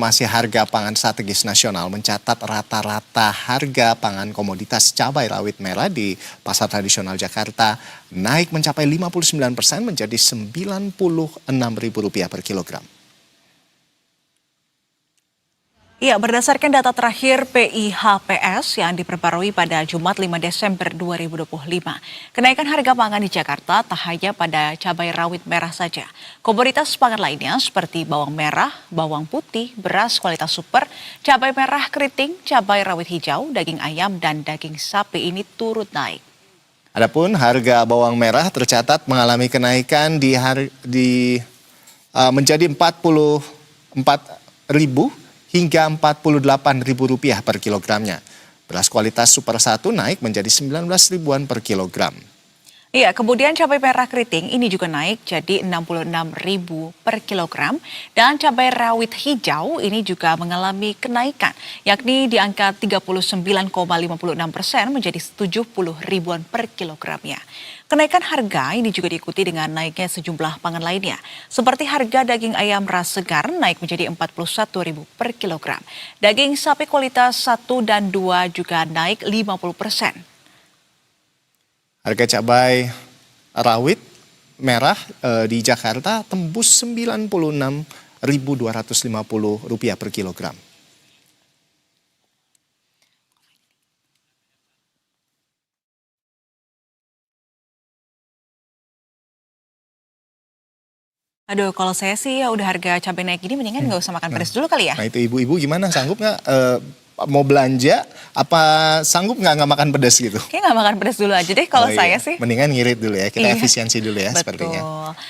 Masih harga pangan strategis nasional mencatat rata-rata harga pangan komoditas cabai rawit merah di pasar tradisional Jakarta naik mencapai 59% menjadi Rp96.000 per kilogram. Ya, berdasarkan data terakhir PIHPS yang diperbarui pada Jumat 5 Desember 2025, kenaikan harga pangan di Jakarta tak hanya pada cabai rawit merah saja. Komoditas pangan lainnya seperti bawang merah, bawang putih, beras kualitas super, cabai merah keriting, cabai rawit hijau, daging ayam, dan daging sapi ini turut naik. Adapun harga bawang merah tercatat mengalami kenaikan menjadi Rp44.000 hingga Rp48.000 per kilogramnya. Beras kualitas Super 1 naik menjadi 19 ribuan per kilogram. Iya, kemudian cabai merah keriting ini juga naik jadi Rp66.000 per kilogram dan cabai rawit hijau ini juga mengalami kenaikan yakni di angka 39,56% menjadi 70 ribuan per kilogramnya. Kenaikan harga ini juga diikuti dengan naiknya sejumlah pangan lainnya. Seperti harga daging ayam ras segar naik menjadi Rp41.000 per kilogram. Daging sapi kualitas 1 dan 2 juga naik 50%. Harga cabai rawit merah di Jakarta tembus Rp96.250 per kilogram. Aduh, kalau saya sih ya udah harga cabai naik gini mendingan nggak usah makan pedas dulu kali ya. Nah itu ibu-ibu gimana, sanggup nggak mau belanja apa sanggup nggak makan pedas gitu? Kayaknya nggak makan pedas dulu aja deh kalau saya sih. Mendingan ngirit dulu ya, kita Iya. efisiensi dulu ya. Betul. Sepertinya.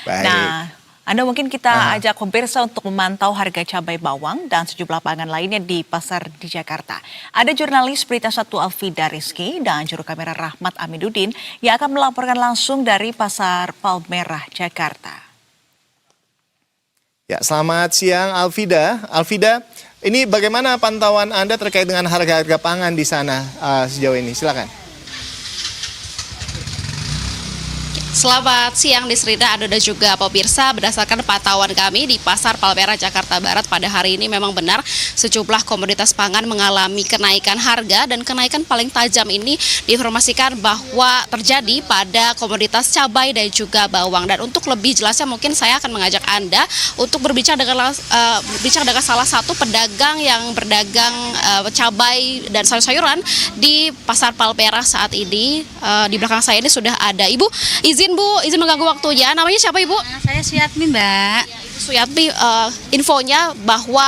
Baik. Nah, Anda mungkin kita ajak pemirsa untuk memantau harga cabai bawang dan sejumlah pangan lainnya di pasar di Jakarta. Ada jurnalis Berita 1 Alfida Rizky dan juru kamera Rahmat Amiduddin yang akan melaporkan langsung dari Pasar Palmerah, Jakarta. Ya, selamat siang Alfida. Alfida, ini bagaimana pantauan Anda terkait dengan harga-harga pangan di sana sejauh ini? Silakan. Selamat siang Nisrida, Anda dan juga pemirsa. Berdasarkan pantauan kami di Pasar Palmerah Jakarta Barat pada hari ini memang benar sejumlah komoditas pangan mengalami kenaikan harga dan kenaikan paling tajam ini diinformasikan bahwa terjadi pada komoditas cabai dan juga bawang. Dan untuk lebih jelasnya mungkin saya akan mengajak Anda untuk berbicara dengan salah satu pedagang yang berdagang cabai dan sayur-sayuran di Pasar Palmerah saat ini. Di belakang saya ini sudah ada Ibu. Izin mengganggu waktunya. Namanya siapa Ibu? Saya Suyatmi, Mbak. Ya, Ibu Suyatmi, infonya bahwa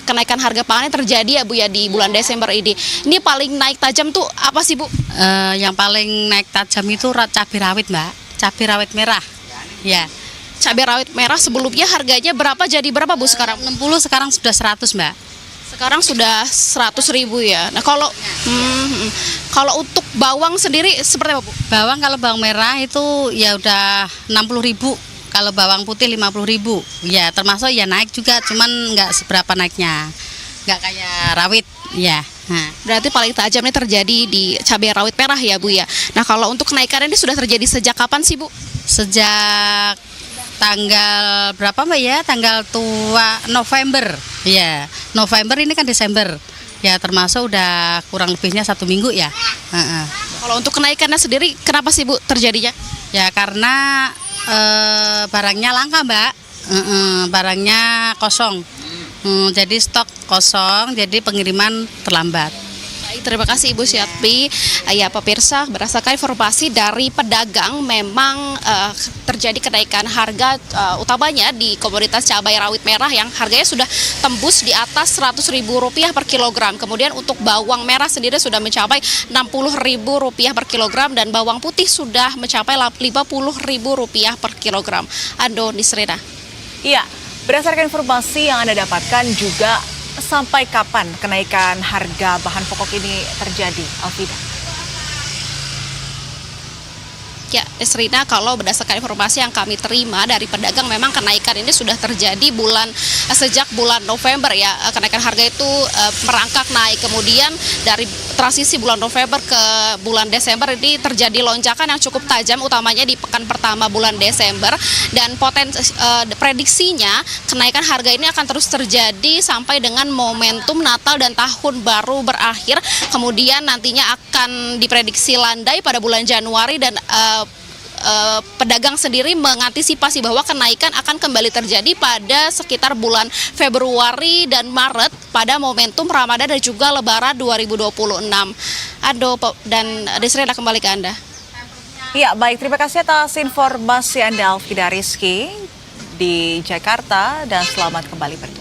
kenaikan harga pangan terjadi ya Bu ya di bulan Desember ini. Ini paling naik tajam tuh apa sih Bu? Yang paling naik tajam itu cabai rawit, Mbak. Cabai rawit merah. Ya. Cabai rawit merah sebelumnya harganya berapa jadi berapa Bu sekarang? 60 sekarang sudah 100, Mbak. Sekarang sudah 100.000 ya. Nah kalau untuk bawang sendiri seperti apa Bu? Bawang kalau bawang merah itu ya udah 60.000. Kalau bawang putih 50.000. Ya termasuk ya naik juga, cuman nggak seberapa naiknya. Nggak kayak rawit, ya. Nah. Berarti paling tajam ini terjadi di cabai rawit merah ya Bu ya. Nah kalau untuk kenaikan ini sudah terjadi sejak kapan sih Bu? Sejak tanggal berapa Mbak ya? Tanggal November. Ya, November ini kan Desember. Ya termasuk udah kurang lebihnya 1 minggu ya. Kalau untuk kenaikannya sendiri kenapa sih Bu terjadinya? Ya karena barangnya langka Mbak. Barangnya kosong. Jadi stok kosong, jadi pengiriman terlambat. Baik, terima kasih Ibu Suyatmi. Ya pemirsa, berdasarkan informasi dari pedagang memang terjadi kenaikan harga utamanya di komoditas cabai rawit merah yang harganya sudah tembus di atas Rp100.000 per kilogram. Kemudian untuk bawang merah sendiri sudah mencapai Rp60.000 per kilogram dan bawang putih sudah mencapai Rp50.000 per kilogram. Ando Nisrina. Iya, berdasarkan informasi yang Anda dapatkan juga sampai kapan kenaikan harga bahan pokok ini terjadi, Alfida? Ya, Desrina, kalau berdasarkan informasi yang kami terima dari pedagang, memang kenaikan ini sudah terjadi sejak bulan November ya. Kenaikan harga itu merangkak naik. Kemudian dari transisi bulan November ke bulan Desember ini terjadi lonjakan yang cukup tajam, utamanya di pekan pertama bulan Desember. Dan prediksinya kenaikan harga ini akan terus terjadi sampai dengan momentum Natal dan Tahun Baru berakhir. Kemudian nantinya akan diprediksi landai pada bulan Januari dan pedagang sendiri mengantisipasi bahwa kenaikan akan kembali terjadi pada sekitar bulan Februari dan Maret pada momentum Ramadan dan juga Lebaran 2026. Ado dan Desrina, kembali ke Anda. Ya, baik. Terima kasih atas informasi Anda, Alfida Rizky di Jakarta, dan selamat kembali bertugas.